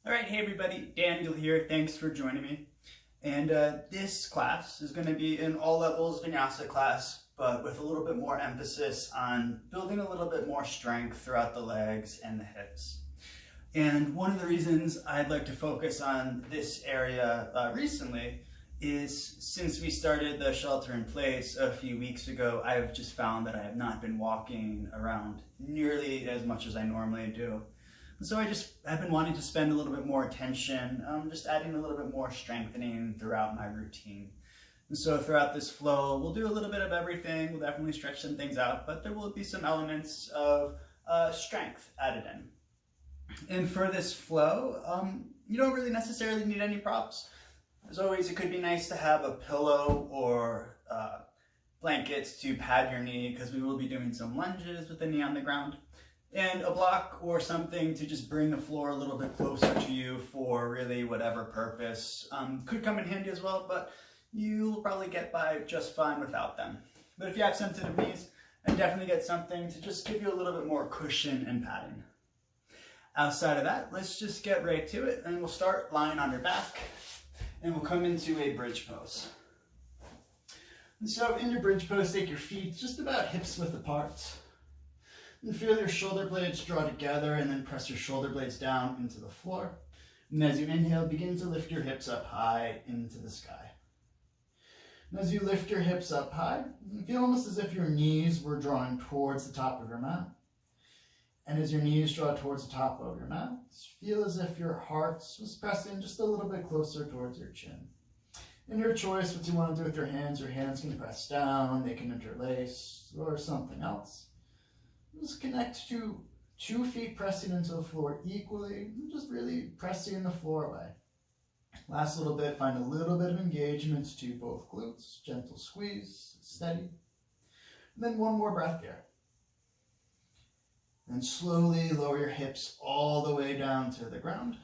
All right, hey everybody, Daniel here. Thanks for joining me. And this class is going to be an all levels vinyasa class, but with a little bit more emphasis on building a little bit more strength throughout the legs and the hips. And one of the reasons I'd like to focus on this area recently is since we started the shelter in place a few weeks ago, I've just found that I have not been walking around nearly as much as I normally do. So I've been wanting to spend a little bit more attention, just adding a little bit more strengthening throughout my routine. And so throughout this flow, we'll do a little bit of everything. We'll definitely stretch some things out, but there will be some elements of strength added in. And for this flow, you don't really necessarily need any props. As always, it could be nice to have a pillow or blankets to pad your knee because we will be doing some lunges with the knee on the ground. And a block or something to just bring the floor a little bit closer to you for really whatever purpose. Could come in handy as well, but you'll probably get by just fine without them. But if you have sensitive knees, then definitely get something to just give you a little bit more cushion and padding. Outside of that, let's just get right to it, and we'll start lying on your back, and we'll come into a bridge pose. And so in your bridge pose, take your feet just about hips width apart. And feel your shoulder blades draw together and then press your shoulder blades down into the floor. And as you inhale, begin to lift your hips up high into the sky. And as you lift your hips up high, feel almost as if your knees were drawing towards the top of your mat. And as your knees draw towards the top of your mat, feel as if your heart was pressing just a little bit closer towards your chin. And your choice, what you want to do with your hands can press down, they can interlace, or something else. Just connect to 2 feet pressing into the floor equally, just really pressing the floor away. Last little bit, find a little bit of engagement to both glutes, gentle squeeze, steady. And then one more breath here. And slowly lower your hips all the way down to the ground.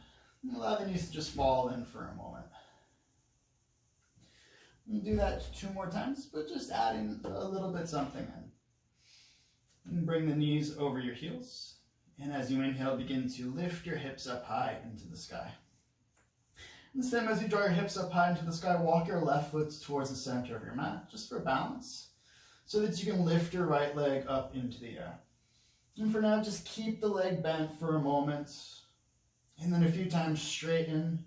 And allow the knees to just fall in for a moment. And do that 2 more times, but just adding a little bit something in. And bring the knees over your heels. And as you inhale, begin to lift your hips up high into the sky. And same as you draw your hips up high into the sky, walk your left foot towards the center of your mat, just for balance, so that you can lift your right leg up into the air. And for now, just keep the leg bent for a moment, and then a few times straighten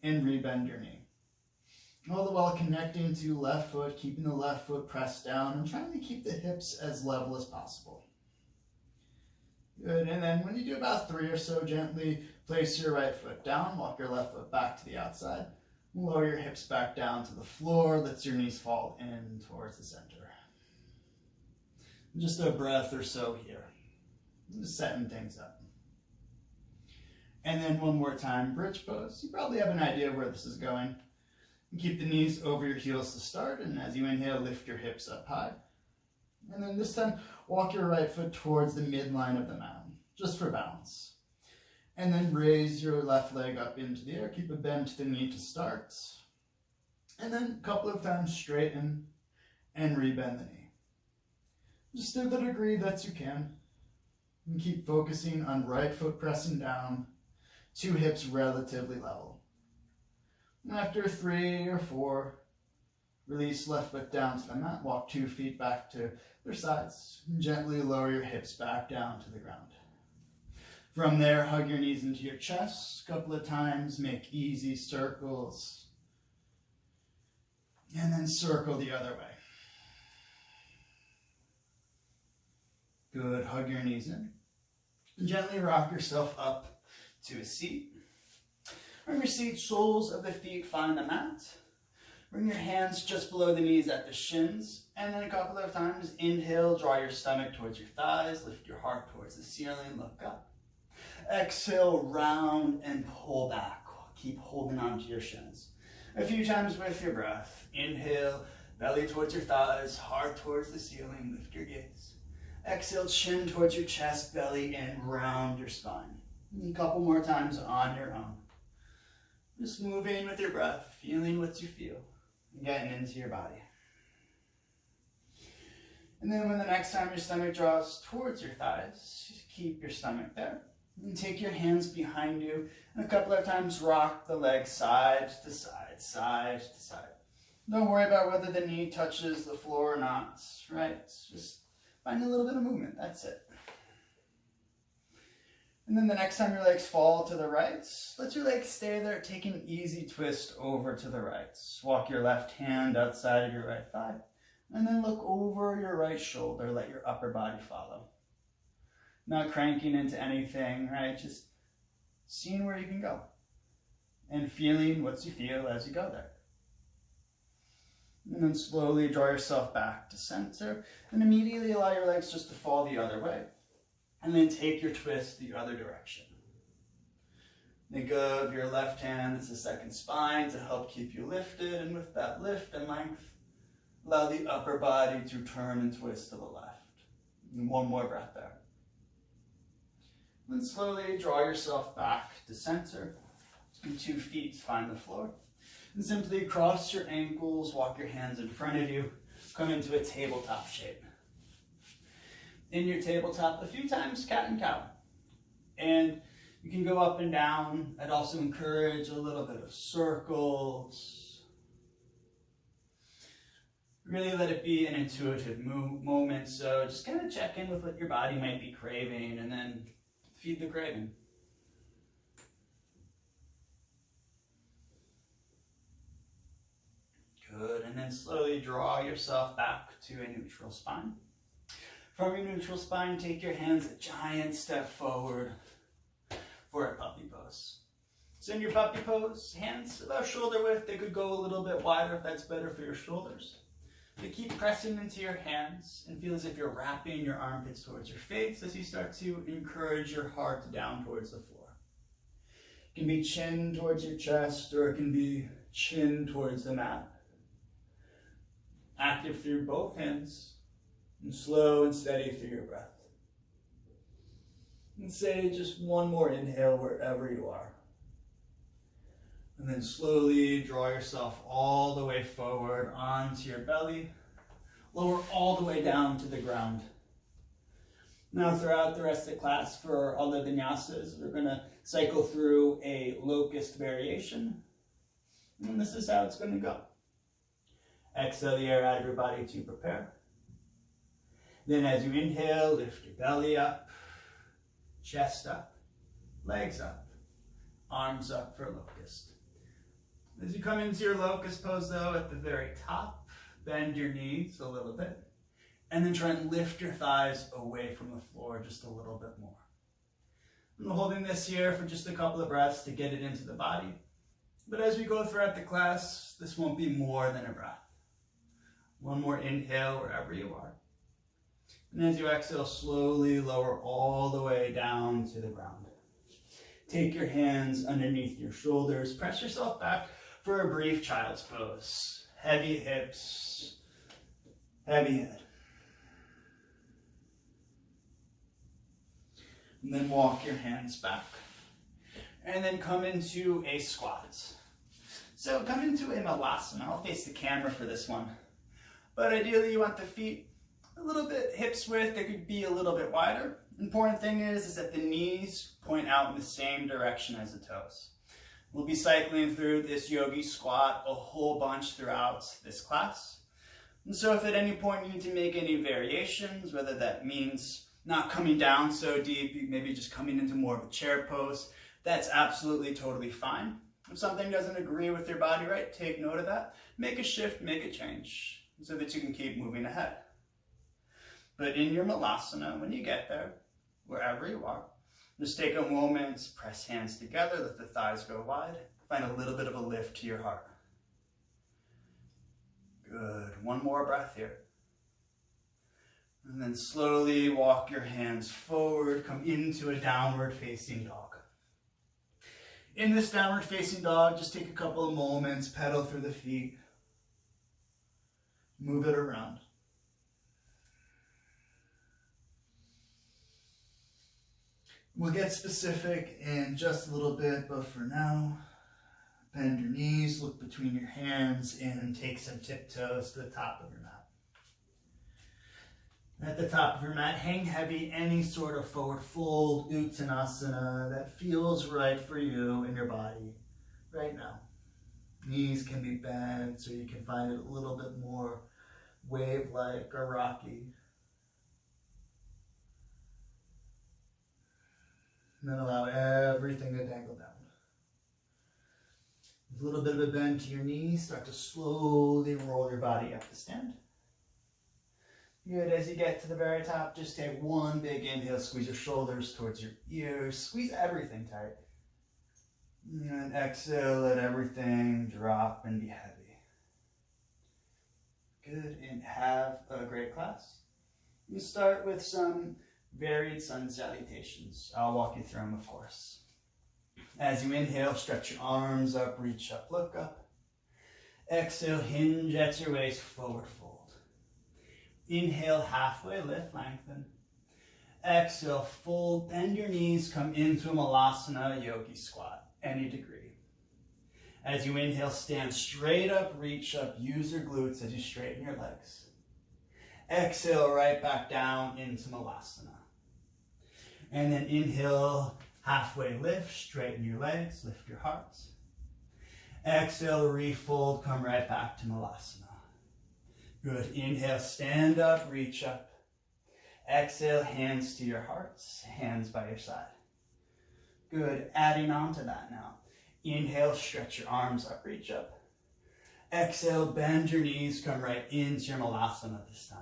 and rebend your knee. All the while connecting to left foot, keeping the left foot pressed down, and trying to keep the hips as level as possible. Good, and then when you do about 3 or so, gently place your right foot down, walk your left foot back to the outside, lower your hips back down to the floor, let your knees fall in towards the center. Just a breath or so here, just setting things up. And then one more time, bridge pose. You probably have an idea where this is going. Keep the knees over your heels to start, and as you inhale, lift your hips up high. And then this time, walk your right foot towards the midline of the mat, just for balance. And then raise your left leg up into the air. Keep a bend to the knee to start. And then a couple of times straighten and rebend the knee. Just to the degree that you can. And keep focusing on right foot pressing down, 2 hips relatively level. And after 3 or 4, release left foot down to the mat, walk 2 feet back to their sides, and gently lower your hips back down to the ground. From there, hug your knees into your chest a couple of times, make easy circles, and then circle the other way. Good, hug your knees in. And gently rock yourself up to a seat. From your seat, soles of the feet find the mat. Bring your hands just below the knees at the shins. And then a couple of times, inhale, draw your stomach towards your thighs, lift your heart towards the ceiling, look up. Exhale, round and pull back. Keep holding on to your shins. A few times with your breath. Inhale, belly towards your thighs, heart towards the ceiling, lift your gaze. Exhale, chin towards your chest, belly in, round your spine. And a couple more times on your own. Just moving with your breath, feeling what you feel, and getting into your body. And then when the next time your stomach draws towards your thighs, just keep your stomach there. And take your hands behind you, and a couple of times rock the legs side to side, side to side. Don't worry about whether the knee touches the floor or not, right? Just find a little bit of movement, that's it. And then the next time your legs fall to the right, let your legs stay there. Take an easy twist over to the right. Walk your left hand outside of your right thigh, and then look over your right shoulder. Let your upper body follow. Not cranking into anything, right? Just seeing where you can go and feeling what you feel as you go there. And then slowly draw yourself back to center and immediately allow your legs just to fall the other way. And then take your twist the other direction. Think of your left hand as the second spine to help keep you lifted, and with that lift and length, allow the upper body to turn and twist to the left. And one more breath there. Then slowly draw yourself back to center, and 2 feet find the floor. And simply cross your ankles, walk your hands in front of you, come into a tabletop shape. In your tabletop, a few times cat and cow. And you can go up and down. I'd also encourage a little bit of circles. Really let it be an intuitive moment. So just kind of check in with what your body might be craving and then feed the craving. Good, and then slowly draw yourself back to a neutral spine. From your neutral spine, take your hands a giant step forward for a puppy pose. So in your puppy pose, hands about shoulder width. They could go a little bit wider if that's better for your shoulders. But keep pressing into your hands and feel as if you're wrapping your armpits towards your face as you start to encourage your heart down towards the floor. It can be chin towards your chest, or it can be chin towards the mat. Active through both hands. And slow and steady through your breath. And say just one more inhale wherever you are. And then slowly draw yourself all the way forward onto your belly. Lower all the way down to the ground. Now throughout the rest of the class, for all the vinyasas, we're going to cycle through a locust variation. And this is how it's going to go. Exhale the air out of your body to prepare. Then as you inhale, lift your belly up, chest up, legs up, arms up for locust. As you come into your locust pose though, at the very top, bend your knees a little bit, and then try and lift your thighs away from the floor just a little bit more. I'm holding this here for just a couple of breaths to get it into the body. But as we go throughout the class, this won't be more than a breath. One more inhale wherever you are. And as you exhale, slowly lower all the way down to the ground. Take your hands underneath your shoulders. Press yourself back for a brief child's pose. Heavy hips, heavy head. And then walk your hands back. And then come into a squat. So come into a malasana. I'll face the camera for this one. But ideally you want the feet a little bit hips width. They could be a little bit wider. Important thing is that the knees point out in the same direction as the toes. We'll be cycling through this yogi squat a whole bunch throughout this class. And so if at any point you need to make any variations, whether that means not coming down so deep, maybe just coming into more of a chair pose, that's absolutely totally fine. If something doesn't agree with your body, right, take note of that. Make a shift, make a change, so that you can keep moving ahead. But in your malasana, when you get there, wherever you are, just take a moment, press hands together, let the thighs go wide, find a little bit of a lift to your heart. Good, one more breath here. And then slowly walk your hands forward, come into a downward facing dog. In this downward facing dog, just take a couple of moments, pedal through the feet, move it around. We'll get specific in just a little bit, but for now, bend your knees, look between your hands, and take some tiptoes to the top of your mat. At the top of your mat, hang heavy, any sort of forward fold, uttanasana that feels right for you and your body right now. Knees can be bent so you can find it a little bit more wave-like or rocky. And then allow everything to dangle down. With a little bit of a bend to your knees, start to slowly roll your body up to stand. Good, as you get to the very top, just take one big inhale, squeeze your shoulders towards your ears, squeeze everything tight. And exhale, let everything drop and be heavy. Good, and have a great class. You start with some varied sun salutations. I'll walk you through them, of course. As you inhale, stretch your arms up, reach up, look up. Exhale, hinge at your waist, forward fold. Inhale, halfway lift, lengthen. Exhale, fold, bend your knees, come into a malasana yogi squat, any degree. As you inhale, stand straight up, reach up, use your glutes as you straighten your legs. Exhale, right back down into malasana. And then inhale, halfway lift, straighten your legs, lift your hearts. Exhale, refold, come right back to malasana. Good, inhale, stand up, reach up. Exhale, hands to your hearts, hands by your side. Good, adding on to that now. Inhale, stretch your arms up, reach up. Exhale, bend your knees, come right into your malasana this time.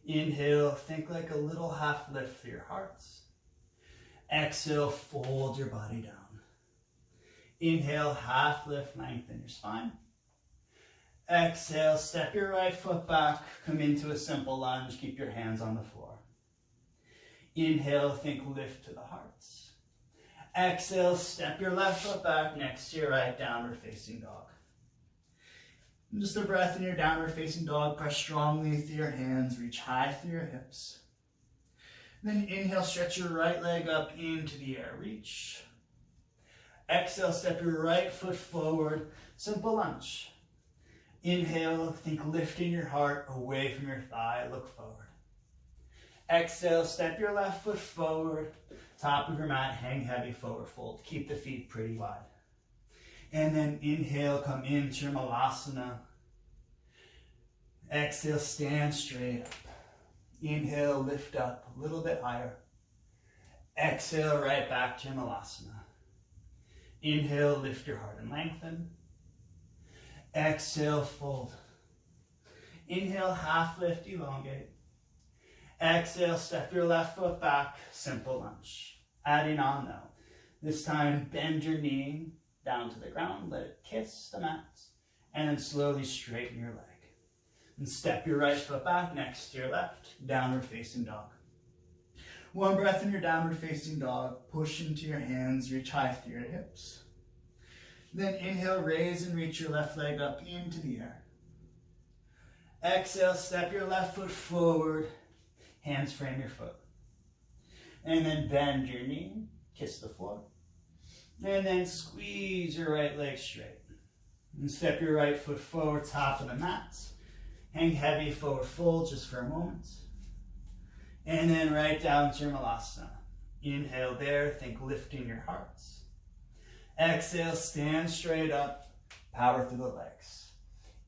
Inhale, think like a little half lift for your hearts. Exhale, fold your body down. Inhale, half lift, lengthen your spine. Exhale, step your right foot back, come into a simple lunge, keep your hands on the floor. Inhale, think lift to the hearts. Exhale, step your left foot back next to your right, downward facing dog. And just a breath in your downward facing dog, press strongly through your hands, reach high through your hips. Then inhale, stretch your right leg up into the air, reach. Exhale, step your right foot forward, simple lunge. Inhale, think lifting your heart away from your thigh, look forward. Exhale, step your left foot forward, top of your mat, hang heavy, forward fold. Keep the feet pretty wide. And then inhale, come into your malasana. Exhale, stand straight up. Inhale, lift up a little bit higher. Exhale, right back to your malasana. Inhale, lift your heart and lengthen. Exhale, fold. Inhale, half lift, elongate. Exhale, step your left foot back, simple lunge. Adding on now. This time, bend your knee down to the ground, let it kiss the mat, and then slowly straighten your leg. And step your right foot back next to your left, downward facing dog. One breath in your downward facing dog, push into your hands, reach high through your hips. Then inhale, raise and reach your left leg up into the air. Exhale, step your left foot forward, hands frame your foot. And then bend your knee, kiss the floor. And then squeeze your right leg straight. And step your right foot forward, top of the mat. Hang heavy, forward fold just for a moment. And then right down to your malasana. Inhale there, think lifting your hearts. Exhale, stand straight up, power through the legs.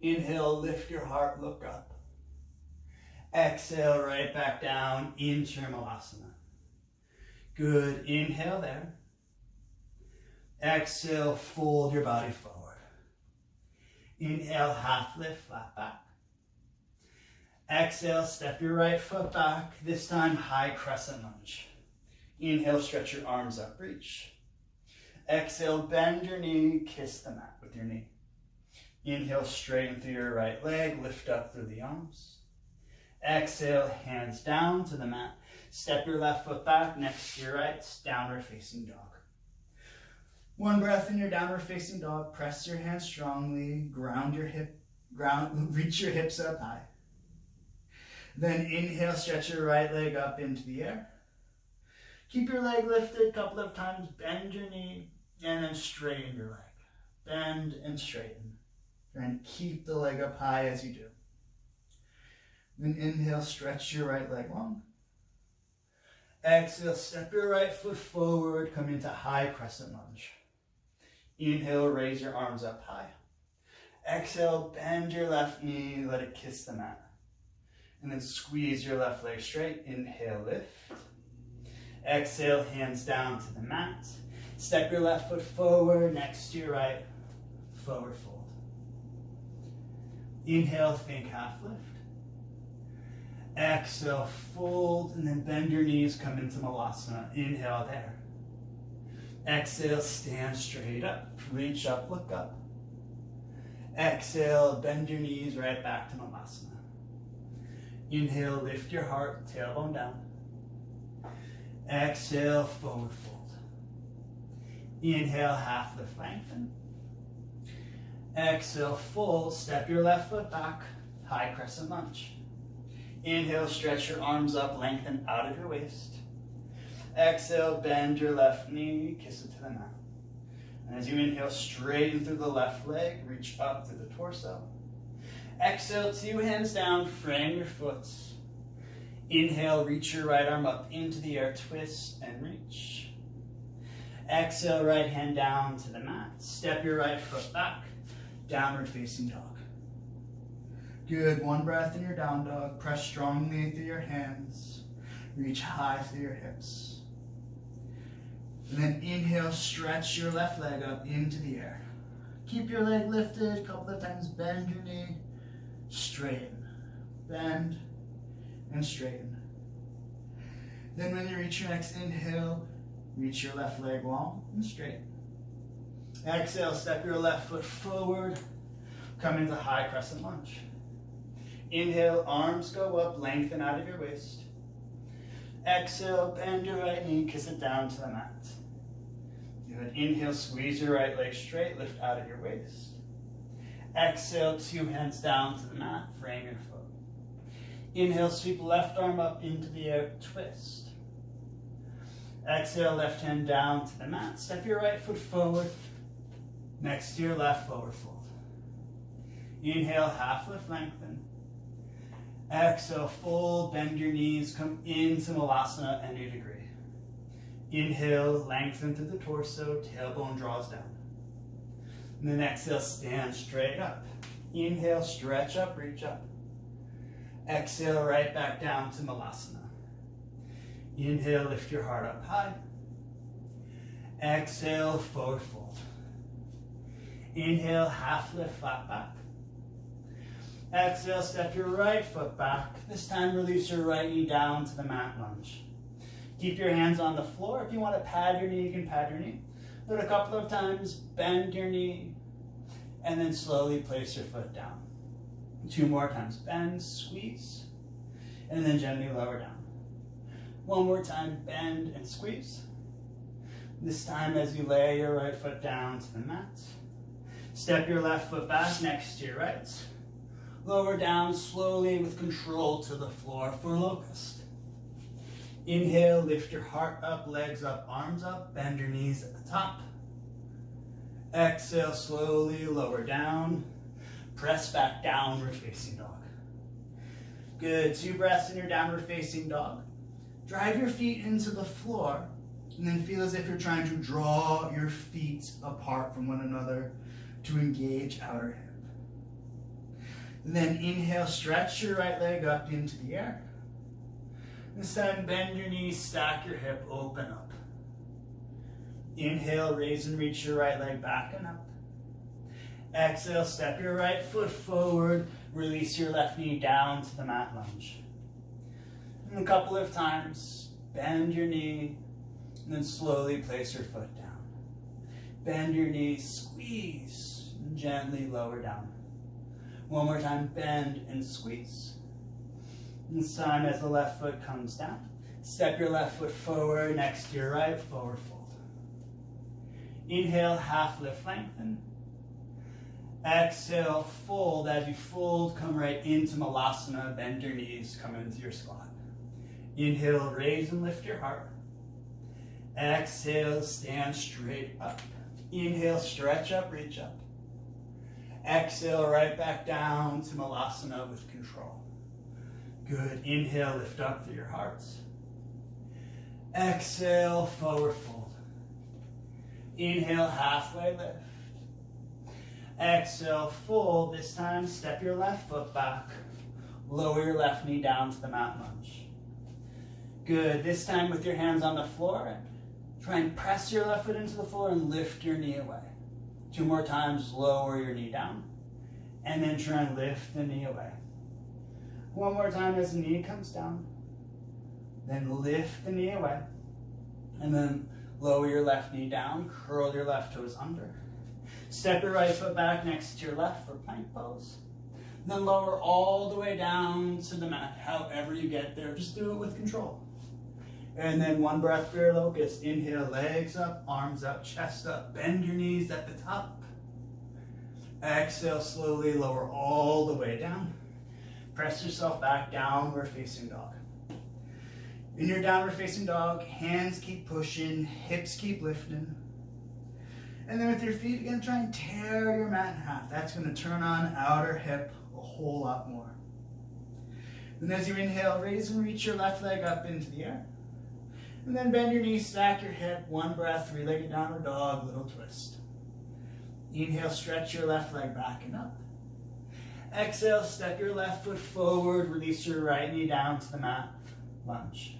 Inhale, lift your heart, look up. Exhale, right back down into your malasana. Good, inhale there. Exhale, fold your body forward. Inhale, half lift, flat back. Exhale, step your right foot back, this time high crescent lunge. Inhale, stretch your arms up, reach. Exhale, bend your knee, kiss the mat with your knee. Inhale, straighten through your right leg, lift up through the arms. Exhale, hands down to the mat. Step your left foot back next to your right, downward facing dog. One breath in your downward facing dog, press your hands strongly, reach your hips up high. Then inhale, stretch your right leg up into the air. Keep your leg lifted a couple of times, bend your knee, and then straighten your leg. Bend and straighten. And keep the leg up high as you do. Then inhale, stretch your right leg long. Exhale, step your right foot forward, come into high crescent lunge. Inhale, raise your arms up high. Exhale, bend your left knee, let it kiss the mat. And then squeeze your left leg straight. Inhale, lift. Exhale, hands down to the mat. Step your left foot forward, next to your right, forward fold. Inhale, think half lift. Exhale, fold, and then bend your knees, come into Malasana. Inhale there. Exhale, stand straight up, reach up, look up. Exhale, bend your knees right back to Malasana. Inhale, lift your heart, tailbone down. Exhale, forward fold. Inhale, half lift, lengthen. Exhale, fold, step your left foot back, high crescent lunge. Inhale, stretch your arms up, lengthen out of your waist. Exhale, bend your left knee, kiss it to the mat. And as you inhale, straighten through the left leg, reach up through the torso. Exhale, two hands down, frame your foot. Inhale, reach your right arm up into the air, twist and reach. Exhale, right hand down to the mat. Step your right foot back, downward facing dog. Good, one breath in your down dog. Press strongly through your hands. Reach high through your hips. And then inhale, stretch your left leg up into the air. Keep your leg lifted, a couple of times, bend your knee, straighten, bend, and straighten. Then when you reach your next inhale, reach your left leg long and straight. Exhale, step your left foot forward, come into high crescent lunge. Inhale, arms go up, lengthen out of your waist. Exhale, bend your right knee, kiss it down to the mat. Good. Inhale, squeeze your right leg straight, lift out of your waist. Exhale, two hands down to the mat, frame your foot. Inhale, sweep left arm up into the air, twist. Exhale, left hand down to the mat. Step your right foot forward, next to your left, forward fold. Inhale, half lift, lengthen. Exhale, fold, bend your knees, come into Malasana, any degree. Inhale, lengthen through the torso, tailbone draws down. And then exhale, stand straight up. Inhale, stretch up, reach up. Exhale, right back down to Malasana. Inhale, lift your heart up high. Exhale, forward fold. Inhale, half lift, flat back. Exhale, step your right foot back. This time, release your right knee down to the mat lunge. Keep your hands on the floor. If you want to pad your knee, you can pad your knee. But a couple of times, bend your knee, and then slowly place your foot down. Two more times, bend, squeeze, and then gently lower down. One more time, bend and squeeze. This time, as you lay your right foot down to the mat, step your left foot back next to your right. Lower down slowly with control to the floor for locust. Inhale, lift your heart up, legs up, arms up, bend your knees at the top. Exhale, slowly lower down, press back downward facing dog. Good, 2 breaths in your downward facing dog. Drive your feet into the floor and then feel as if you're trying to draw your feet apart from one another to engage outer hip. And then inhale, stretch your right leg up into the air. This time, bend your knees, stack your hip, open up. Inhale, raise and reach your right leg back and up. Exhale, step your right foot forward, release your left knee down to the mat lunge. And a couple of times, bend your knee, and then slowly place your foot down. Bend your knee, squeeze, and gently lower down. One more time, bend and squeeze. This time, as the left foot comes down, step your left foot forward next to your right, forward fold. Inhale, half lift, lengthen. Exhale, fold. As you fold, come right into Malasana, bend your knees, come into your squat. Inhale, raise and lift your heart. Exhale, stand straight up. Inhale, stretch up, reach up. Exhale, right back down to Malasana with control. Good. Inhale, lift up through your heart. Exhale, forward fold. Inhale, halfway lift. Exhale, fold. This time, step your left foot back. Lower your left knee down to the mat lunge. Good. This time with your hands on the floor, try and press your left foot into the floor and lift your knee away. 2 more times, lower your knee down. And then try and lift the knee away. 1 more time as the knee comes down. Then lift the knee away. And then lower your left knee down, curl your left toes under. Step your right foot back next to your left for plank pose. Then lower all the way down to the mat. However you get there, just do it with control. And then 1 breath for your locust. Inhale, legs up, arms up, chest up. Bend your knees at the top. Exhale, slowly lower all the way down. Press yourself back, downward facing dog. In your downward facing dog, hands keep pushing, hips keep lifting. And then with your feet, again, try and tear your mat in half. That's going to turn on outer hip a whole lot more. And as you inhale, raise and reach your left leg up into the air. And then bend your knees, stack your hip, 1 breath, 3-legged downward dog, little twist. Inhale, stretch your left leg back and up. Exhale, step your left foot forward, release your right knee down to the mat, lunge.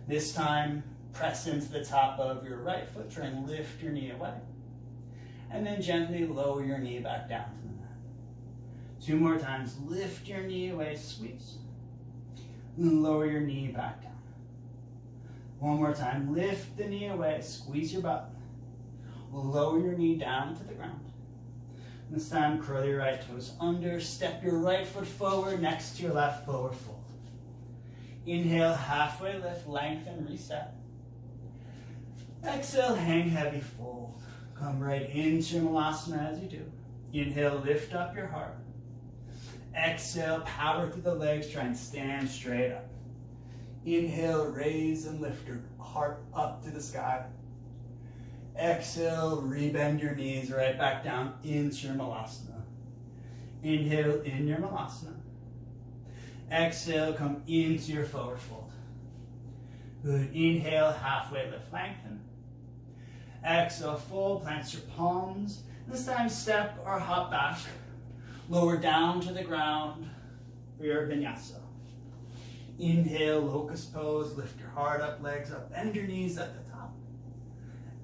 This time, press into the top of your right foot, try and lift your knee away. And then gently lower your knee back down to the mat. 2 more times, lift your knee away, squeeze. And lower your knee back down. 1 more time, lift the knee away, squeeze your butt. Lower your knee down to the ground. This time, curl your right toes under, step your right foot forward next to your left, forward fold. Inhale, halfway lift, lengthen, reset. Exhale, hang heavy, fold. Come right into Malasana as you do. Inhale, lift up your heart. Exhale, power through the legs, try and stand straight up. Inhale, raise and lift your heart up to the sky. Exhale, rebend your knees right back down into your Malasana. Inhale in your Malasana. Exhale, come into your forward fold. Good. Inhale, halfway lift, lengthen. Exhale, fold, plant your palms. This time, step or hop back. Lower down to the ground for your vinyasa. Inhale, locust pose, lift your heart up, legs up, bend your knees at the top.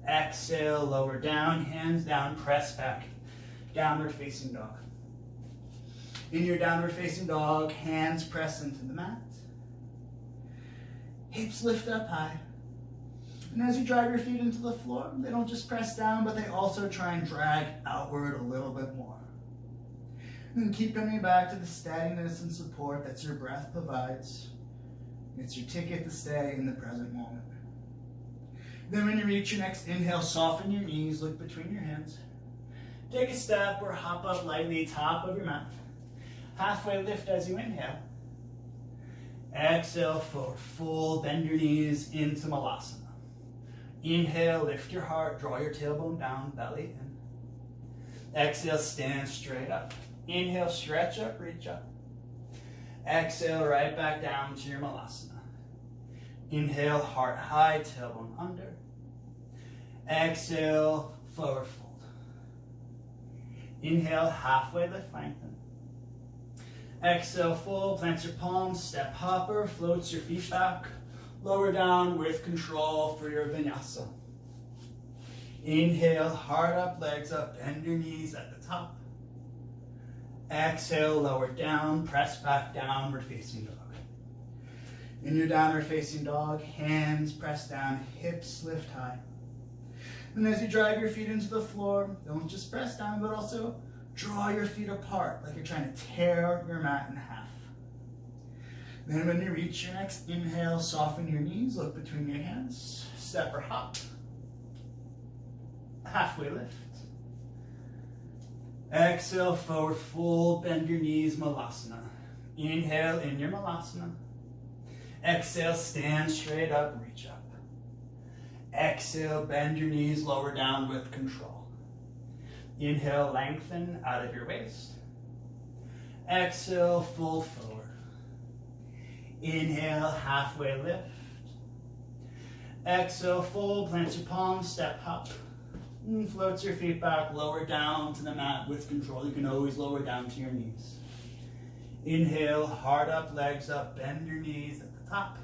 Exhale, lower down, hands down, press back. Downward facing dog. In your downward facing dog, hands press into the mat. Hips lift up high. And as you drive your feet into the floor, they don't just press down, but they also try and drag outward a little bit more. And keep coming back to the steadiness and support that your breath provides. It's your ticket to stay in the present moment. Then when you reach your next inhale, soften your knees, look between your hands. Take a step or hop up lightly, top of your mat. Halfway lift as you inhale. Exhale, forward fold, bend your knees into Malasana. Inhale, lift your heart, draw your tailbone down, belly in. Exhale, stand straight up. Inhale, stretch up, reach up. Exhale, right back down to your Malasana. Inhale, heart high, tailbone under. Exhale, forward fold. Inhale, halfway lift, lengthen. Exhale, fold, plant your palms, step hopper, floats your feet back. Lower down with control for your vinyasa. Inhale, heart up, legs up, bend your knees at the top. Exhale, lower down, press back, downward facing dog. In your downward facing dog, hands press down, hips lift high. And as you drive your feet into the floor, don't just press down, but also draw your feet apart like you're trying to tear your mat in half. Then when you reach your next inhale, soften your knees, look between your hands, step or hop. Halfway lift. Exhale, forward fold, bend your knees, Malasana. Inhale in your Malasana. Exhale, stand straight up, reach up. Exhale, bend your knees, lower down with control. Inhale, lengthen out of your waist. Exhale, fold forward. Inhale, halfway lift. Exhale, fold, plant your palms, step hop. And float your feet back, lower down to the mat with control. You can always lower down to your knees. Inhale, heart up, legs up, bend your knees at the top.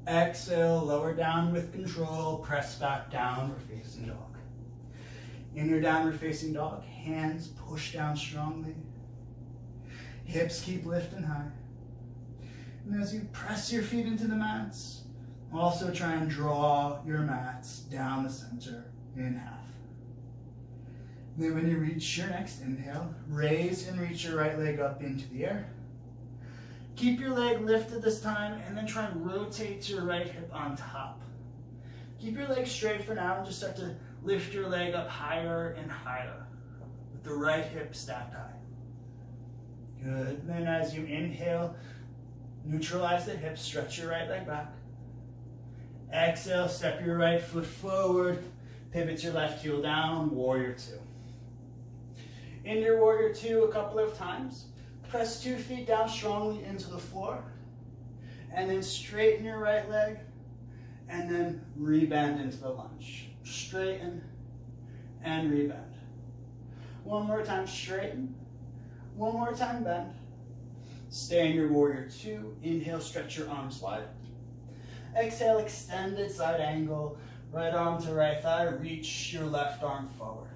Exhale, lower down with control, press back, downward facing dog. In your downward facing dog, hands push down strongly. Hips keep lifting high. And as you press your feet into the mats, also try and draw your mats down the center in half. Then when you reach your next inhale, raise and reach your right leg up into the air. Keep your leg lifted this time, and then try and rotate your right hip on top. Keep your leg straight for now and just start to lift your leg up higher and higher with the right hip stacked high. Good. And then as you inhale, neutralize the hips, stretch your right leg back. Exhale, step your right foot forward, pivot your left heel down, warrior two. In your warrior two a couple of times, press 2 feet down strongly into the floor, and then straighten your right leg, and then rebend into the lunge. Straighten and rebend. One more time, straighten. One more time, bend. Stay in your warrior two. Inhale, stretch your arms wide. Exhale, extended side angle. Right arm to right thigh, reach your left arm forward.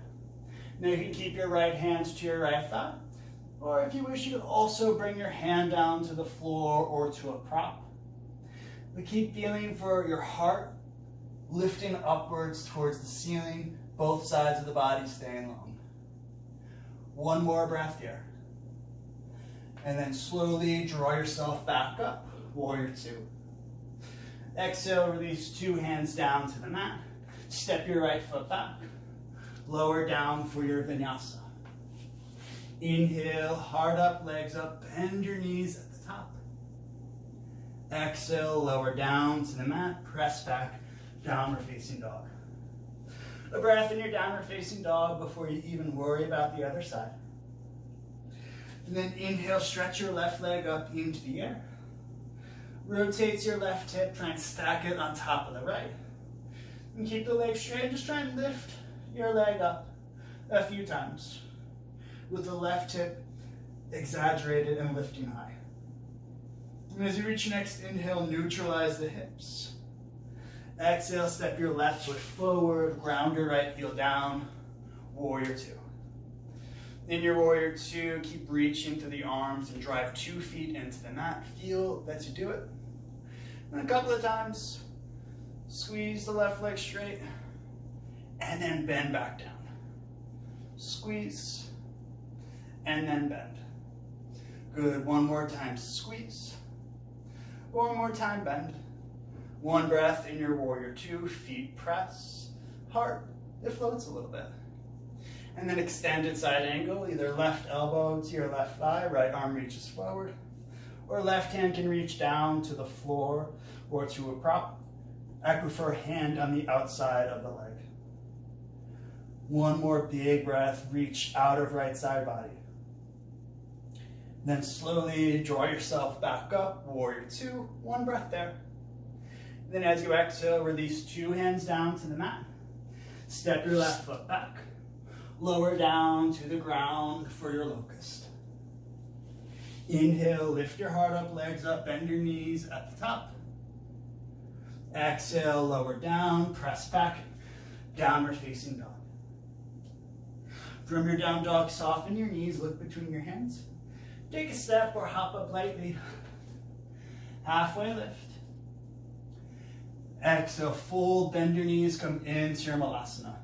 Now you can keep your right hands to your right thigh, or if you wish, you could also bring your hand down to the floor or to a prop. But keep feeling for your heart lifting upwards towards the ceiling, both sides of the body staying long. One more breath here. And then slowly draw yourself back up, warrior two. Exhale, release 2 hands down to the mat. Step your right foot back. Lower down for your vinyasa. Inhale, heart up, legs up, bend your knees at the top. Exhale, lower down to the mat, press back, downward facing dog. A breath in your downward facing dog before you even worry about the other side. And then inhale, stretch your left leg up into the air. Rotate your left hip, try and stack it on top of the right. And keep the leg straight, just try and lift your leg up a few times with the left hip exaggerated and lifting high. And as you reach your next inhale, neutralize the hips. Exhale, step your left foot forward, ground your right heel down, warrior two. In your warrior two, keep reaching to the arms and drive 2 feet into the mat. Feel that you do it. And a couple of times, squeeze the left leg straight, and then bend back down. Squeeze, and then bend. Good, one more time, squeeze. One more time, bend. One breath in your warrior two, feet press, heart, it floats a little bit. And then extended side angle, either left elbow to your left thigh, right arm reaches forward, or left hand can reach down to the floor or to a prop. I prefer hand on the outside of the leg. One more big breath, reach out of right side body. Then slowly draw yourself back up, warrior two, one breath there. Then as you exhale, release 2 hands down to the mat. Step your left foot back. Lower down to the ground for your locust. Inhale, lift your heart up, legs up, bend your knees at the top. Exhale, lower down, press back, downward facing dog. From your down dog, soften your knees, look between your hands. Take a step or hop up lightly. Halfway lift. Exhale, fold, bend your knees, come into your malasana.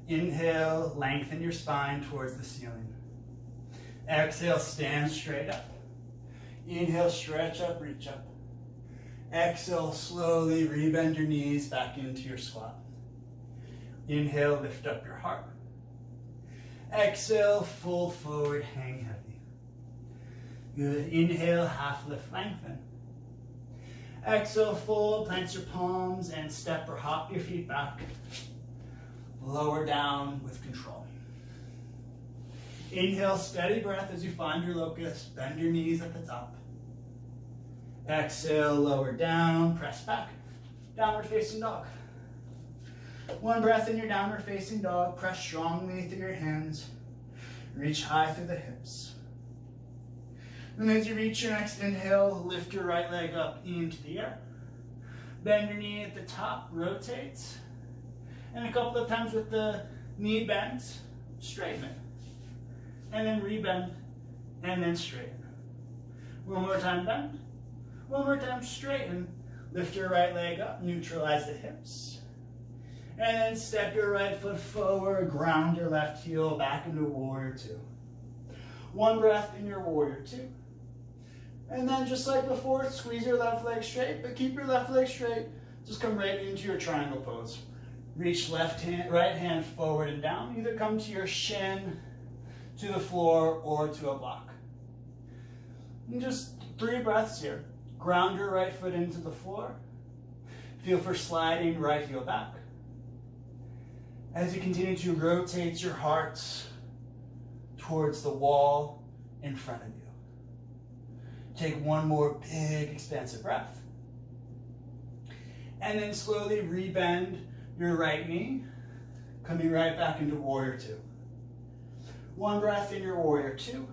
Inhale, lengthen your spine towards the ceiling. Exhale, stand straight up. Inhale, stretch up, reach up. Exhale, slowly rebend your knees back into your squat. Inhale, lift up your heart. Exhale, fold forward, hang heavy. Good. Inhale, half lift, lengthen. Exhale, fold, plant your palms, and step or hop your feet back. Lower down with control. Inhale, steady breath as you find your locust. Bend your knees at the top. Exhale, lower down, press back. Downward facing dog. One breath in your downward facing dog. Press strongly through your hands. Reach high through the hips. And as you reach your next inhale, lift your right leg up into the air. Bend your knee at the top, rotate. And a couple of times with the knee bent, straighten it. And then rebend, and then straighten. One more time, bend. One more time, straighten. Lift your right leg up, neutralize the hips. And then step your right foot forward, ground your left heel back into warrior two. One breath in your warrior two. And then just like before, squeeze your left leg straight, but keep your left leg straight. Just come right into your triangle pose. Reach right hand forward and down. Either come to your shin, to the floor, or to a block. And just 3 breaths here. Ground your right foot into the floor. Feel for sliding right heel back. As you continue to rotate your heart towards the wall in front of you. Take one more big, expansive breath. And then slowly rebend your right knee, coming right back into warrior two. One breath in your warrior two.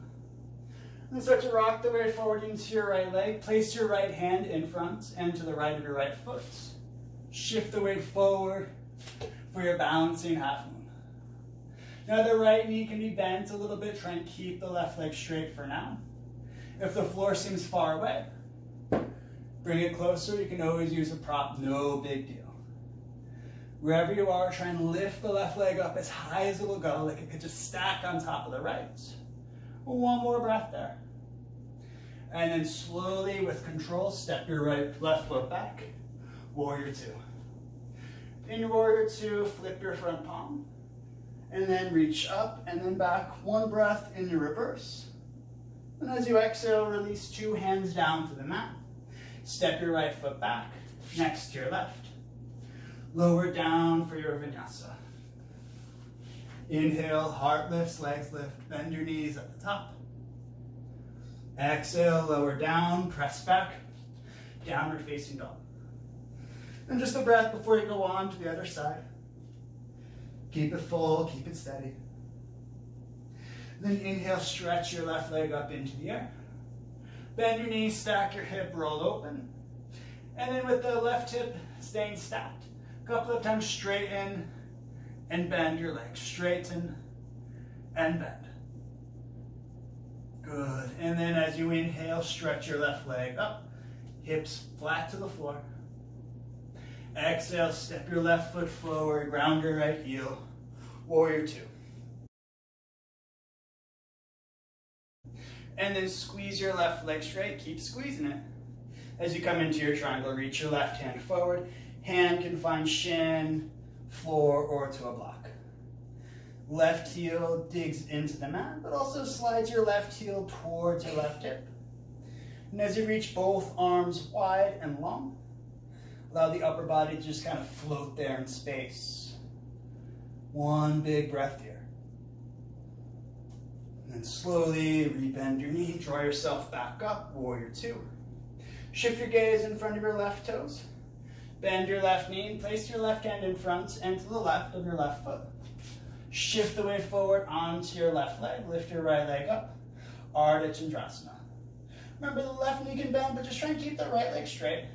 And start to rock the way forward into your right leg. Place your right hand in front and to the right of your right foot. Shift the weight forward for your balancing half moon. Now the right knee can be bent a little bit. Try and keep the left leg straight for now. If the floor seems far away, bring it closer. You can always use a prop, no big deal. Wherever you are, try and lift the left leg up as high as it'll go, like it could just stack on top of the right. One more breath there. And then slowly, with control, step your left foot back. Warrior two. In your warrior two, flip your front palm. And then reach up and then back. One breath in your reverse. And as you exhale, release 2 hands down to the mat. Step your right foot back, next to your left. Lower down for your vinyasa. Inhale, heart lifts, legs lift, bend your knees at the top. Exhale, lower down, press back, downward facing dog. And just a breath before you go on to the other side. Keep it full, keep it steady. Then inhale, stretch your left leg up into the air. Bend your knees, stack your hip, roll open. And then with the left hip staying stacked, a couple of times straighten and bend your leg. Straighten and bend. Good. And then as you inhale, stretch your left leg up. Hips flat to the floor. Exhale, step your left foot forward, ground your right heel. Warrior two. And then squeeze your left leg straight. Keep squeezing it. As you come into your triangle, reach your left hand forward. Hand can find shin, floor, or to a block. Left heel digs into the mat, but also slides your left heel towards your left hip. And as you reach both arms wide and long, allow the upper body to just kind of float there in space. One big breath here. And then slowly rebend your knee, draw yourself back up, warrior two. Shift your gaze in front of your left toes. Bend your left knee and place your left hand in front and to the left of your left foot. Shift the weight forward onto your left leg. Lift your right leg up. Ardha Chandrasana. Remember, the left knee can bend, but just try and keep the right leg straight.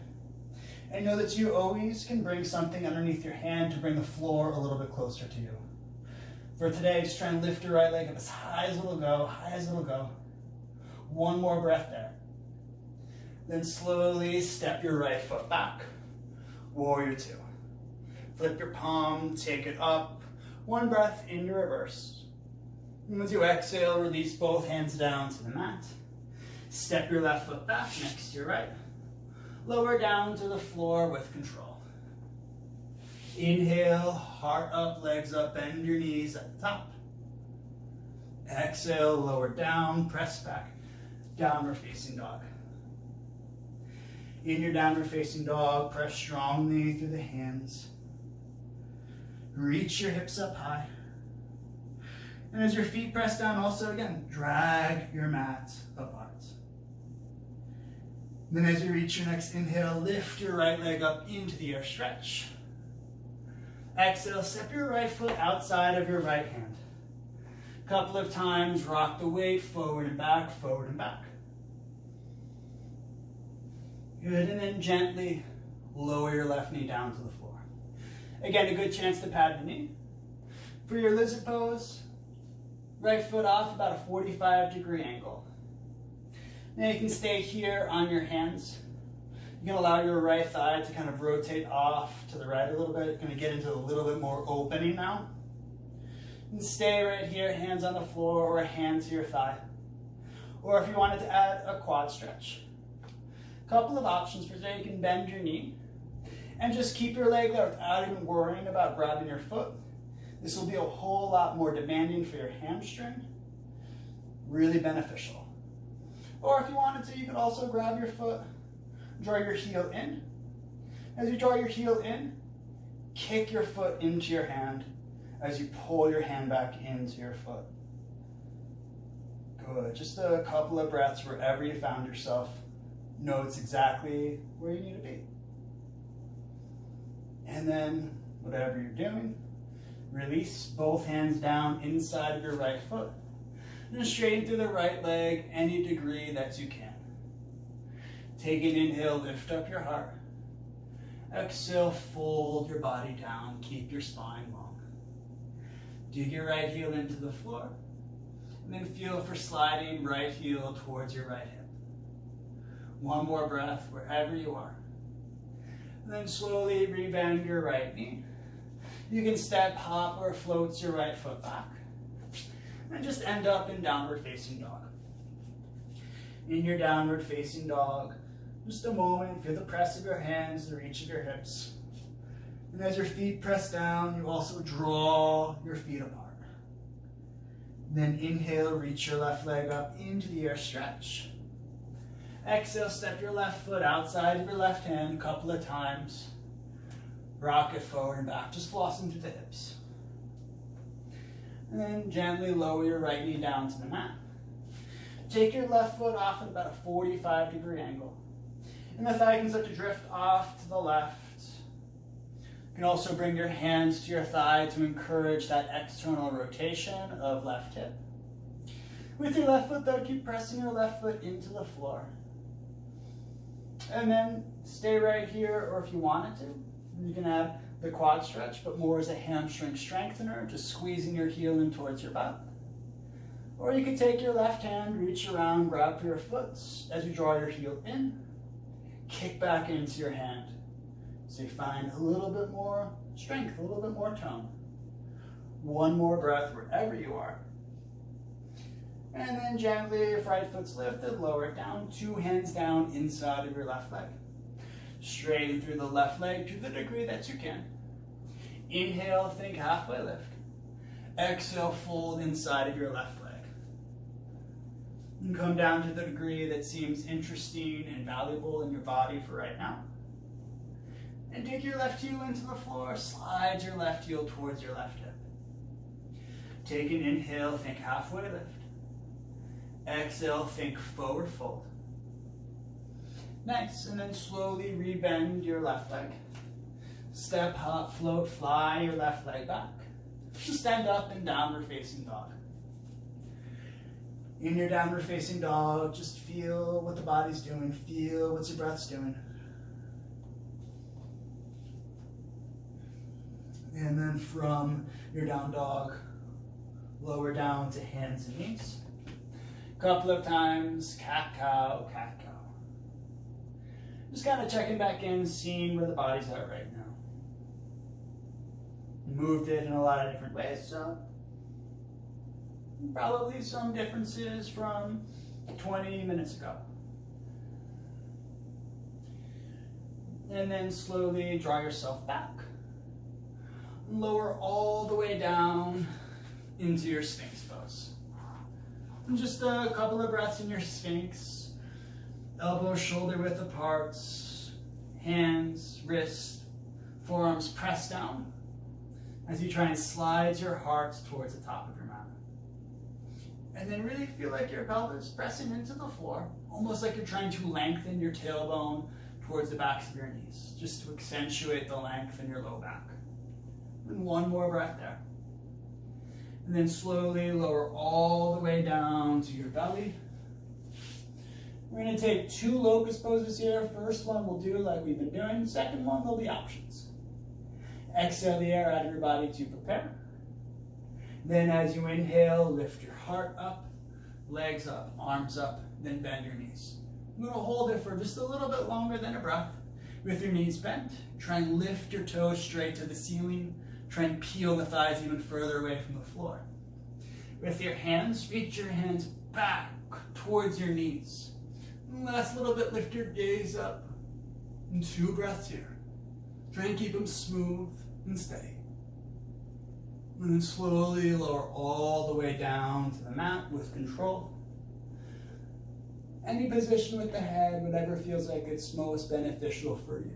And know that you always can bring something underneath your hand to bring the floor a little bit closer to you. For today, just try and lift your right leg up as high as it'll go, high as it'll go. One more breath there. Then slowly step your right foot back. Warrior two. Flip your palm, take it up. One breath in your reverse. And as you exhale, release both hands down to the mat. Step your left foot back next to your right. Lower down to the floor with control. Inhale, heart up, legs up, bend your knees at the top. Exhale, lower down, press back. Downward facing dog. In your downward facing dog, press strongly through the hands. Reach your hips up high. And as your feet press down, also again, drag your mat apart. Then as you reach your next inhale, lift your right leg up into the air, stretch. Exhale, step your right foot outside of your right hand. A couple of times, rock the weight forward and back, forward and back. Good, and then gently lower your left knee down to the floor. Again, a good chance to pad the knee. For your lizard pose, right foot off about a 45-degree angle. Now you can stay here on your hands. You can allow your right thigh to kind of rotate off to the right a little bit. You're going to get into a little bit more opening now. And stay right here, hands on the floor or a hand to your thigh. Or if you wanted to add a quad stretch. A couple of options for today. You can bend your knee and just keep your leg there without even worrying about grabbing your foot. This will be a whole lot more demanding for your hamstring. Really beneficial. Or if you wanted to, you could also grab your foot, draw your heel in. As you draw your heel in, kick your foot into your hand as you pull your hand back into your foot. Good. Just a couple of breaths wherever you found yourself. Know it's exactly where you need to be. And then, whatever you're doing, release both hands down inside of your right foot. And straighten through the right leg any degree that you can. Take an inhale, lift up your heart. Exhale, fold your body down, keep your spine long. Dig your right heel into the floor, and then feel for sliding right heel towards your right hip. One more breath wherever you are. And then slowly rebend your right knee. You can step, hop, or float your right foot back. And just end up in downward facing dog. In your downward facing dog, just a moment, feel the press of your hands, the reach of your hips. And as your feet press down, you also draw your feet apart. Then inhale, reach your left leg up into the air, stretch. Exhale, step your left foot outside of your left hand a couple of times. Rock it forward and back, just flossing through the hips. And then gently lower your right knee down to the mat. Take your left foot off at about a 45-degree angle. And the thigh can start to drift off to the left. You can also bring your hands to your thigh to encourage that external rotation of left hip. With your left foot though, keep pressing your left foot into the floor. And then stay right here, or if you wanted to, you can add the quad stretch, but more as a hamstring strengthener, just squeezing your heel in towards your butt. Or you could take your left hand, reach around, grab for your foot as you draw your heel in, kick back into your hand. So you find a little bit more strength, a little bit more tone. One more breath wherever you are. And then gently, if right foot's lifted, lower it down, two hands down inside of your left leg. Straighten through the left leg to the degree that you can. Inhale, think halfway lift. Exhale, fold inside of your left leg. And come down to the degree that seems interesting and valuable in your body for right now. And dig your left heel into the floor, slide your left heel towards your left hip. Take an inhale, think halfway lift. Exhale, think forward fold. Nice, and then slowly rebend your left leg. Step, hop, float, fly your left leg back. Stand up in downward facing dog. In your downward facing dog, just feel what the body's doing. Feel what your breath's doing. And then from your down dog, lower down to hands and knees. Couple of times, cat-cow, cat-cow. Just kind of checking back in, seeing where the body's at right now. Moved it in a lot of different ways, so probably some differences from 20 minutes ago. And then slowly draw yourself back. Lower all the way down into your Sphinx pose. And just a couple of breaths in your Sphinx. Elbows shoulder width apart. Hands, wrists, forearms press down as you try and slide your heart towards the top of your mat. And then really feel like your pelvis pressing into the floor, almost like you're trying to lengthen your tailbone towards the backs of your knees, just to accentuate the length in your low back. And one more breath there. And then slowly lower all the way down to your belly. We're going to take 2 locust poses here. First one we'll do like we've been doing. Second one, there'll be options. Exhale the air out of your body to prepare. Then as you inhale, lift your heart up, legs up, arms up, then bend your knees. I'm going to hold it for just a little bit longer than a breath. With your knees bent, try and lift your toes straight to the ceiling. Try and peel the thighs even further away from the floor. With your hands, reach your hands back towards your knees. Last little bit, lift your gaze up. And 2 breaths here. Try and keep them smooth and steady. And then slowly lower all the way down to the mat with control. Any position with the head, whatever feels like it's most beneficial for you.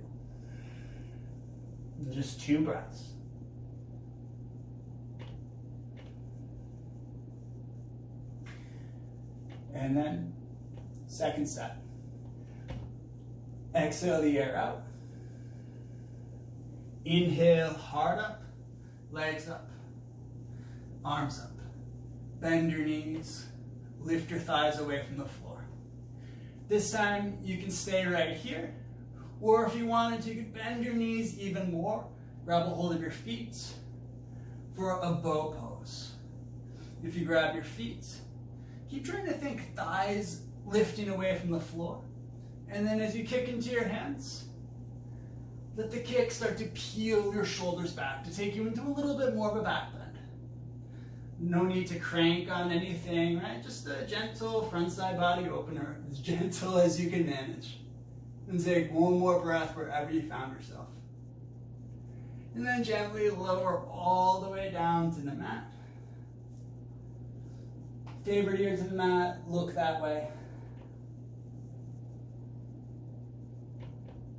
And just 2 breaths. And then, second set. Exhale the air out. Inhale, heart up, legs up, arms up. Bend your knees, lift your thighs away from the floor. This time, you can stay right here, or if you wanted to, you could bend your knees even more, grab a hold of your feet for a bow pose. If you grab your feet, keep trying to think thighs lifting away from the floor. And then as you kick into your hands, let the kick start to peel your shoulders back to take you into a little bit more of a back bend. No need to crank on anything, right? Just a gentle front side body opener, as gentle as you can manage. And take one more breath wherever you found yourself. And then gently lower all the way down to the mat. Favorite ear to the mat, look that way.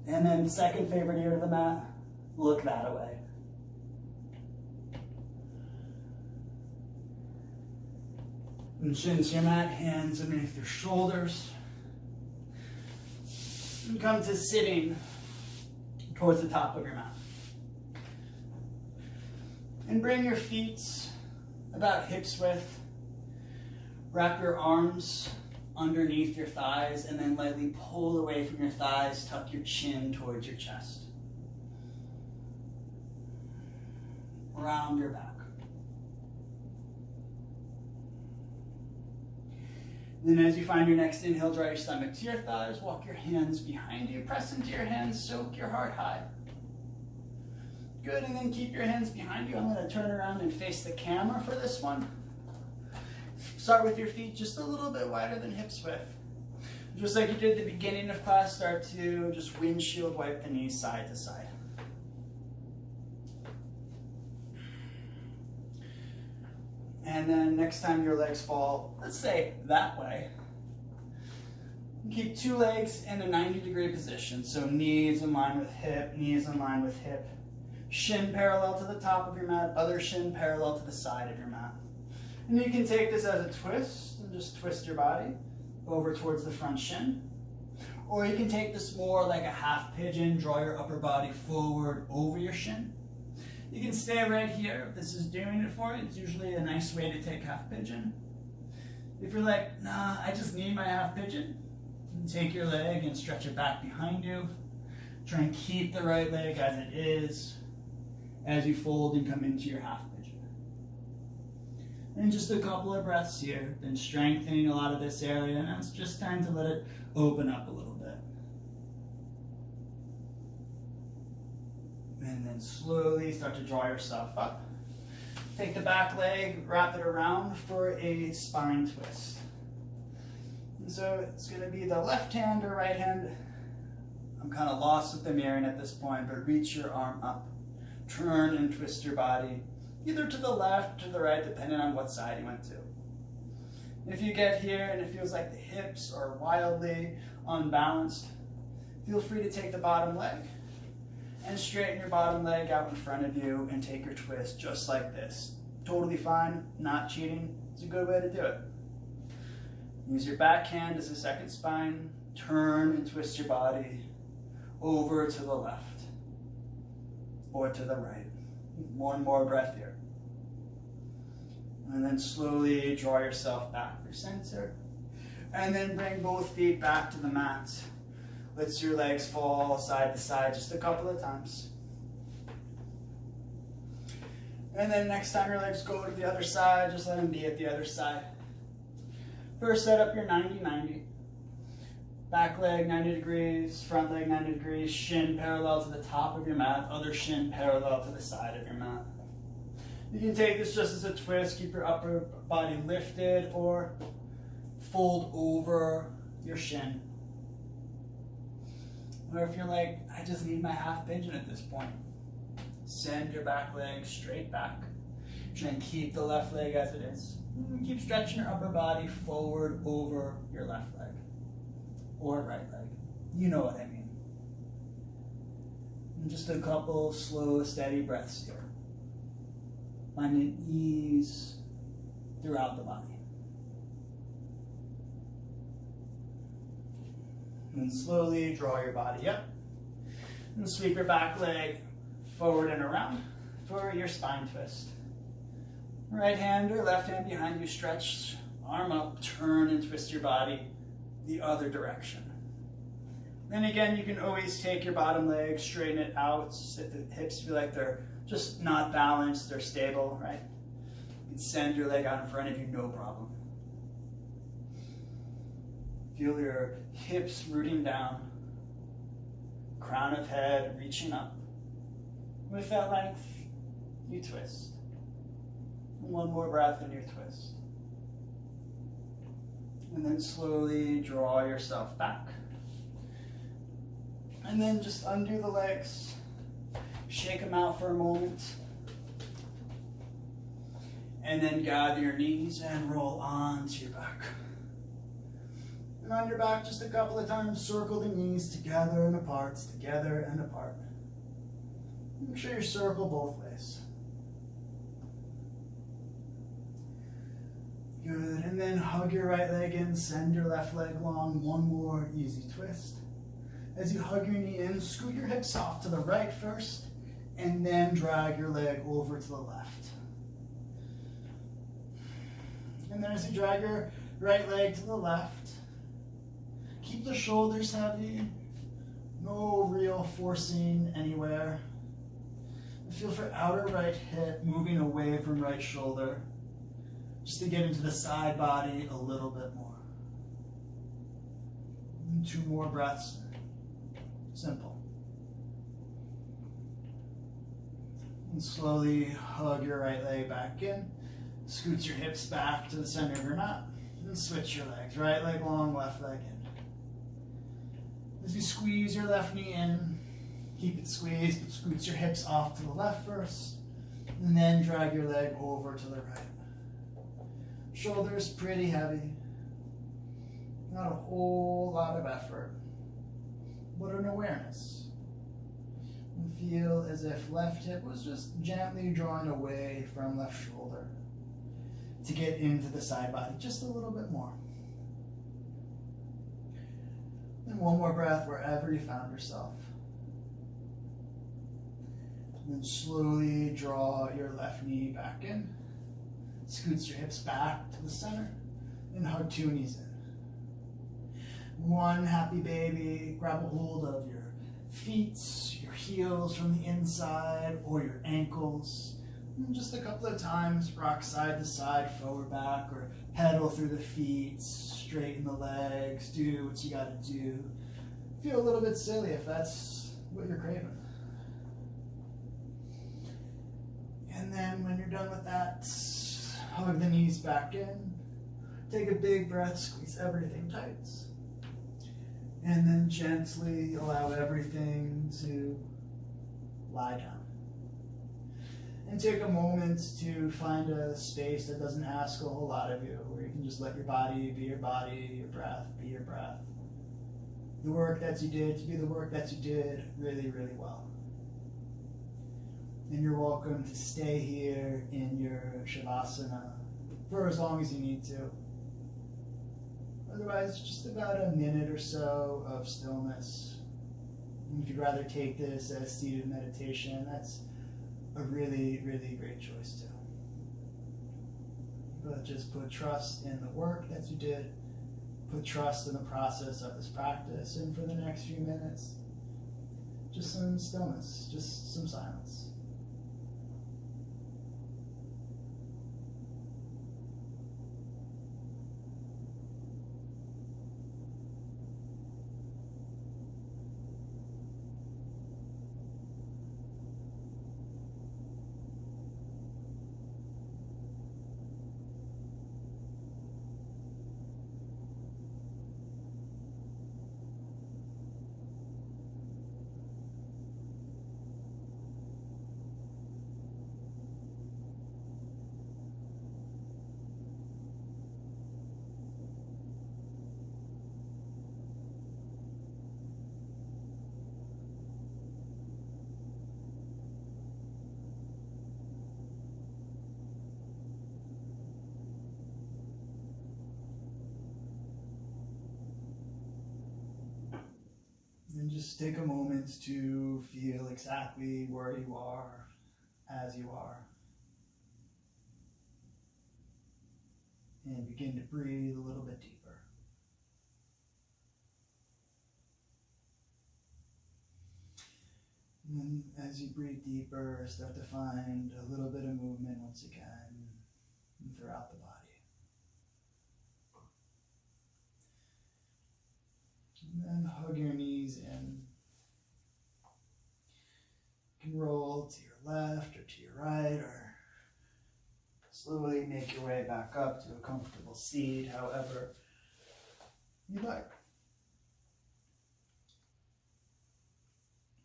And then second favorite ear to the mat, look that way. And chin to your mat, hands underneath your shoulders. And come to sitting towards the top of your mat. And bring your feet about hips width. Wrap your arms underneath your thighs and then lightly pull away from your thighs. Tuck your chin towards your chest. Round your back. Then as you find your next inhale, draw your stomach to your thighs. Walk your hands behind you. Press into your hands. Soak your heart high. Good, and then keep your hands behind you. I'm going to turn around and face the camera for this one. Start with your feet just a little bit wider than hips width. Just like you did at the beginning of class, start to just windshield wipe the knees side to side. And then next time your legs fall, let's say that way, keep 2 legs in a 90-degree position. So knees in line with hip, knees in line with hip. Shin parallel to the top of your mat, other shin parallel to the side of your mat. And you can take this as a twist and just twist your body over towards the front shin. Or you can take this more like a half pigeon, draw your upper body forward over your shin. You can stay right here if this is doing it for you. It's usually a nice way to take half pigeon. If you're like, nah, I just need my half pigeon, take your leg and stretch it back behind you. Try and keep the right leg as it is as you fold and come into your half pigeon. And just a couple of breaths here, then strengthening a lot of this area, and it's just time to let it open up a little bit. And then slowly start to draw yourself up. Take the back leg, wrap it around for a spine twist. And so it's going to be the left hand or right hand. I'm kind of lost with the mirroring at this point, but reach your arm up. Turn and twist your body, either to the left or to the right, depending on what side you went to. If you get here and it feels like the hips are wildly unbalanced, feel free to take the bottom leg and straighten your bottom leg out in front of you and take your twist just like this. Totally fine, not cheating. It's a good way to do it. Use your back hand as a second spine. Turn and twist your body over to the left or to the right. One more breath here. And then slowly draw yourself back through center. And then bring both feet back to the mat. Let your legs fall side to side just a couple of times. And then next time your legs go to the other side, just let them be at the other side. First, set up your 90-90. Back leg 90 degrees, front leg 90 degrees, shin parallel to the top of your mat, other shin parallel to the side of your mat. You can take this just as a twist, keep your upper body lifted, or fold over your shin. Or if you're like, I just need my half pigeon at this point, send your back leg straight back. Try and keep the left leg as it is. Keep stretching your upper body forward over your left leg or right leg. You know what I mean. And just a couple slow, steady breaths here. Finding ease throughout the body. And slowly draw your body up. And sweep your back leg forward and around for your spine twist. Right hand or left hand behind you, stretch, arm up, turn and twist your body the other direction. Then again, you can always take your bottom leg, straighten it out, so the hips feel like they're just not balanced, they're stable, right? You can send your leg out in front of you, no problem. Feel your hips rooting down, crown of head reaching up. With that length, you twist. One more breath in your twist. And then slowly draw yourself back. And then just undo the legs. Shake them out for a moment. And then gather your knees and roll onto your back. And on your back just a couple of times, circle the knees together and apart, together and apart. Make sure you circle both ways. Good, and then hug your right leg in, send your left leg long, one more easy twist. As you hug your knee in, scoot your hips off to the right first, and then drag your leg over to the left. And then as you drag your right leg to the left, keep the shoulders heavy, no real forcing anywhere. Feel for outer right hip moving away from right shoulder, just to get into the side body a little bit more. And 2 more breaths. Simple. And slowly hug your right leg back in. Scoot your hips back to the center of your mat. And switch your legs. Right leg long, left leg in. As you squeeze your left knee in, keep it squeezed, but scoots your hips off to the left first. And then drag your leg over to the right. Shoulders pretty heavy. Not a whole lot of effort, but an awareness. And feel as if left hip was just gently drawing away from left shoulder to get into the side body just a little bit more. And one more breath wherever you found yourself. And then slowly draw your left knee back in. Scoots your hips back to the center and hug 2 knees in. 1 happy baby, grab a hold of your feet, your heels from the inside or your ankles. And just a couple of times, rock side to side, forward, back, or pedal through the feet, straighten the legs, do what you gotta do. Feel a little bit silly if that's what you're craving. And then when you're done with that, hug the knees back in. Take a big breath, squeeze everything tight. And then gently allow everything to lie down. And take a moment to find a space that doesn't ask a whole lot of you, where you can just let your body, your breath be your breath. The work that you did to be the work that you did really, really well. And you're welcome to stay here in your Shavasana for as long as you need to. Otherwise, just about a minute or so of stillness. And if you'd rather take this as seated meditation, that's a really, really great choice too. But just put trust in the work that you did. Put trust in the process of this practice. And for the next few minutes, just some stillness, just some silence. And just take a moment to feel exactly where you are, as you are. And begin to breathe a little bit deeper. And then as you breathe deeper, start to find a little bit of movement once again throughout the body. And then hug your knees in. You can roll to your left or to your right, or slowly make your way back up to a comfortable seat, however you like.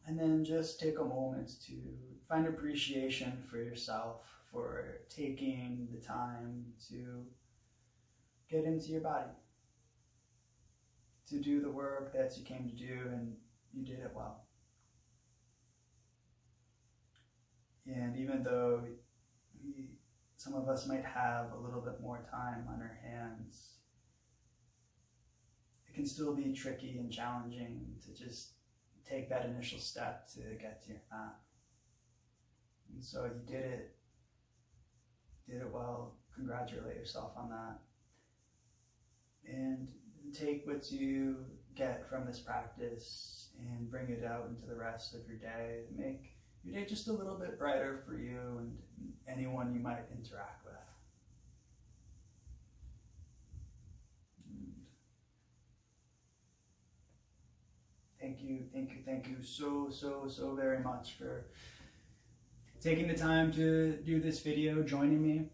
And then just take a moment to find appreciation for yourself, for taking the time to get into your body, to do the work that you came to do, and you did it well. And even though some of us might have a little bit more time on our hands, it can still be tricky and challenging to just take that initial step to get to your mat. And so you did it well. Congratulate yourself on that. And take what you get from this practice and bring it out into the rest of your day. Make your day just a little bit brighter for you and anyone you might interact with. Thank you so very much for taking the time to do this video, joining me.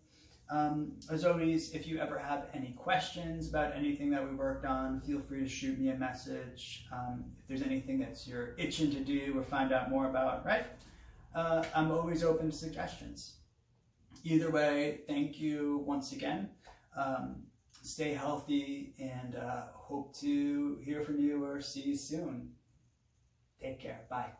As always, if you ever have any questions about anything that we worked on, feel free to shoot me a message. If there's anything that you're itching to do or find out more about, right? I'm always open to suggestions. Either way, thank you once again. Stay healthy, and hope to hear from you or see you soon. Take care. Bye.